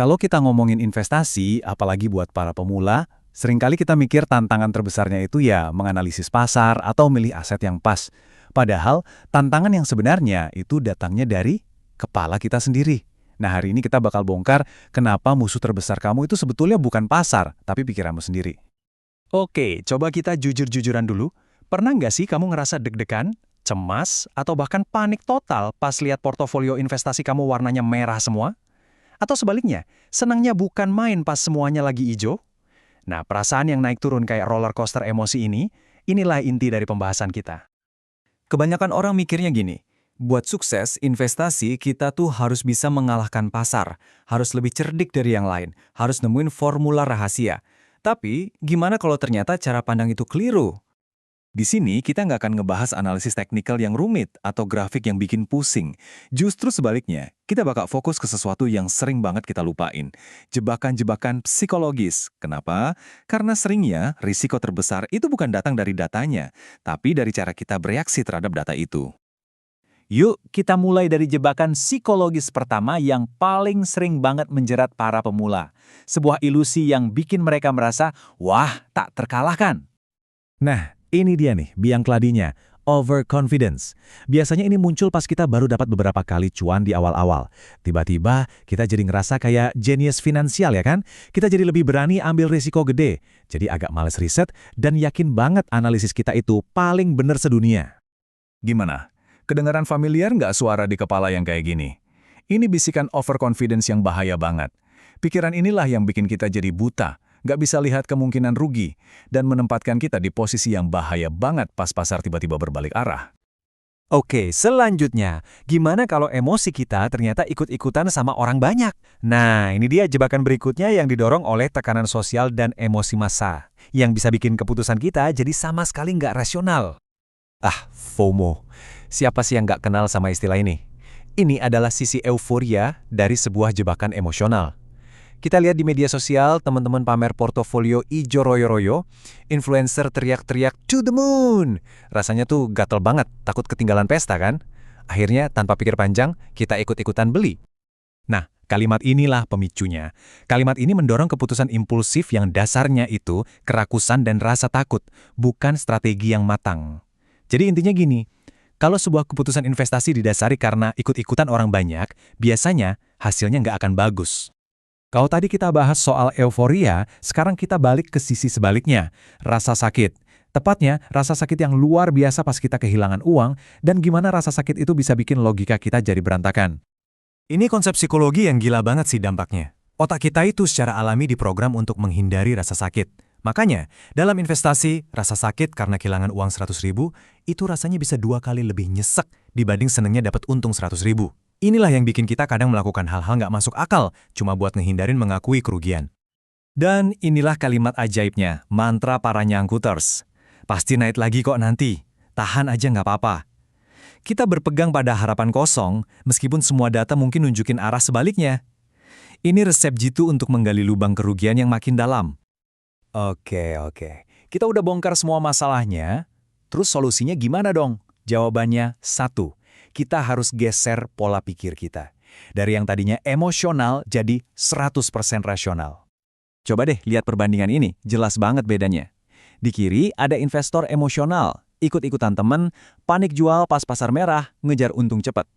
Kalau kita ngomongin investasi, apalagi buat para pemula, seringkali kita mikir tantangan terbesarnya itu ya menganalisis pasar atau milih aset yang pas. Padahal, tantangan yang sebenarnya itu datangnya dari kepala kita sendiri. Nah, hari ini kita bakal bongkar kenapa musuh terbesar kamu itu sebetulnya bukan pasar, tapi pikiranmu sendiri. Oke, coba kita jujur-jujuran dulu. Pernah nggak sih kamu ngerasa deg-degan, cemas, atau bahkan panik total pas lihat portofolio investasi kamu warnanya merah semua? Atau sebaliknya, senangnya bukan main pas semuanya lagi hijau? Nah, perasaan yang naik turun kayak roller coaster emosi ini, inilah inti dari pembahasan kita. Kebanyakan orang mikirnya gini, buat sukses investasi kita tuh harus bisa mengalahkan pasar, harus lebih cerdik dari yang lain, harus nemuin formula rahasia. Tapi, gimana kalau ternyata cara pandang itu keliru? Di sini kita nggak akan ngebahas analisis teknikal yang rumit atau grafik yang bikin pusing. Justru sebaliknya, kita bakal fokus ke sesuatu yang sering banget kita lupain. Jebakan-jebakan psikologis. Kenapa? Karena seringnya risiko terbesar itu bukan datang dari datanya, tapi dari cara kita bereaksi terhadap data itu. Yuk, kita mulai dari jebakan psikologis pertama yang paling sering banget menjerat para pemula. Sebuah ilusi yang bikin mereka merasa, wah, tak terkalahkan. Nah, ini dia nih, biang keladinya, overconfidence. Biasanya ini muncul pas kita baru dapat beberapa kali cuan di awal-awal. Tiba-tiba, kita jadi ngerasa kayak genius finansial ya kan? Kita jadi lebih berani ambil risiko gede. Jadi agak males riset dan yakin banget analisis kita itu paling bener sedunia. Gimana? Kedengaran familiar nggak suara di kepala yang kayak gini? Ini bisikan overconfidence yang bahaya banget. Pikiran inilah yang bikin kita jadi buta, nggak bisa lihat kemungkinan rugi, dan menempatkan kita di posisi yang bahaya banget pas pasar tiba-tiba berbalik arah. Oke, selanjutnya, gimana kalau emosi kita ternyata ikut-ikutan sama orang banyak? Nah, ini dia jebakan berikutnya yang didorong oleh tekanan sosial dan emosi massa, yang bisa bikin keputusan kita jadi sama sekali nggak rasional. FOMO. Siapa sih yang nggak kenal sama istilah ini? Ini adalah sisi euforia dari sebuah jebakan emosional. Kita lihat di media sosial, teman-teman pamer portofolio ijo royo-royo, influencer teriak-teriak to the moon. Rasanya tuh gatel banget, takut ketinggalan pesta kan? Akhirnya, tanpa pikir panjang, kita ikut-ikutan beli. Nah, kalimat inilah pemicunya. Kalimat ini mendorong keputusan impulsif yang dasarnya itu kerakusan dan rasa takut, bukan strategi yang matang. Jadi intinya gini, kalau sebuah keputusan investasi didasari karena ikut-ikutan orang banyak, biasanya hasilnya nggak akan bagus. Kalau tadi kita bahas soal euforia, sekarang kita balik ke sisi sebaliknya, rasa sakit. Tepatnya, rasa sakit yang luar biasa pas kita kehilangan uang, dan gimana rasa sakit itu bisa bikin logika kita jadi berantakan. Ini konsep psikologi yang gila banget sih dampaknya. Otak kita itu secara alami diprogram untuk menghindari rasa sakit. Makanya, dalam investasi, rasa sakit karena kehilangan uang 100.000, itu rasanya bisa 2 kali lebih nyesek dibanding senengnya dapat untung 100.000. Inilah yang bikin kita kadang melakukan hal-hal nggak masuk akal, cuma buat ngehindarin mengakui kerugian. Dan inilah kalimat ajaibnya, mantra para nyangkuters. Pasti naik lagi kok nanti, tahan aja nggak apa-apa. Kita berpegang pada harapan kosong, meskipun semua data mungkin nunjukin arah sebaliknya. Ini resep jitu untuk menggali lubang kerugian yang makin dalam. Oke. Kita udah bongkar semua masalahnya, terus solusinya gimana dong? Jawabannya satu. Kita harus geser pola pikir kita. Dari yang tadinya emosional jadi 100% rasional. Coba deh lihat perbandingan ini, jelas banget bedanya. Di kiri ada investor emosional, ikut-ikutan temen, panik jual pas pasar merah, ngejar untung cepat.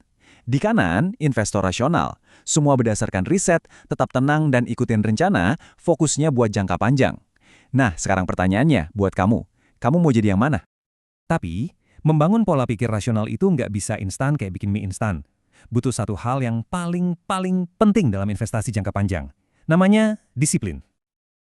Di kanan, investor rasional, semua berdasarkan riset, tetap tenang dan ikutin rencana, fokusnya buat jangka panjang. Nah, sekarang pertanyaannya buat kamu. Kamu mau jadi yang mana? Tapi, membangun pola pikir rasional itu nggak bisa instan kayak bikin mie instan. Butuh satu hal yang paling penting dalam investasi jangka panjang. Namanya disiplin.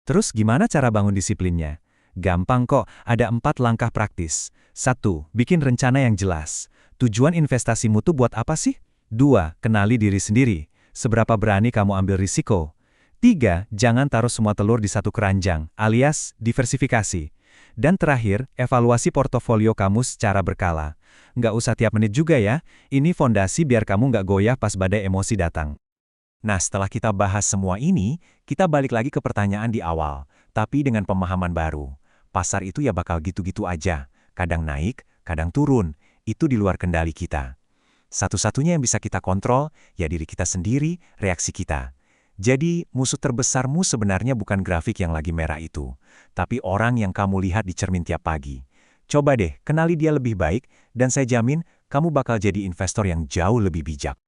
Terus gimana cara bangun disiplinnya? Gampang kok, ada 4 langkah praktis. 1. Bikin rencana yang jelas. Tujuan investasimu tuh buat apa sih? 2. Kenali diri sendiri. Seberapa berani kamu ambil risiko? 3. Jangan taruh semua telur di satu keranjang, alias diversifikasi. Dan terakhir, evaluasi portofolio kamu secara berkala. Nggak usah tiap menit juga ya, ini fondasi biar kamu nggak goyah pas badai emosi datang. Nah, setelah kita bahas semua ini, kita balik lagi ke pertanyaan di awal, tapi dengan pemahaman baru. Pasar itu ya bakal gitu-gitu aja, kadang naik, kadang turun, itu di luar kendali kita. Satu-satunya yang bisa kita kontrol, ya diri kita sendiri, reaksi kita. Jadi, musuh terbesarmu sebenarnya bukan grafik yang lagi merah itu, tapi orang yang kamu lihat di cermin tiap pagi. Coba deh, kenali dia lebih baik, dan saya jamin kamu bakal jadi investor yang jauh lebih bijak.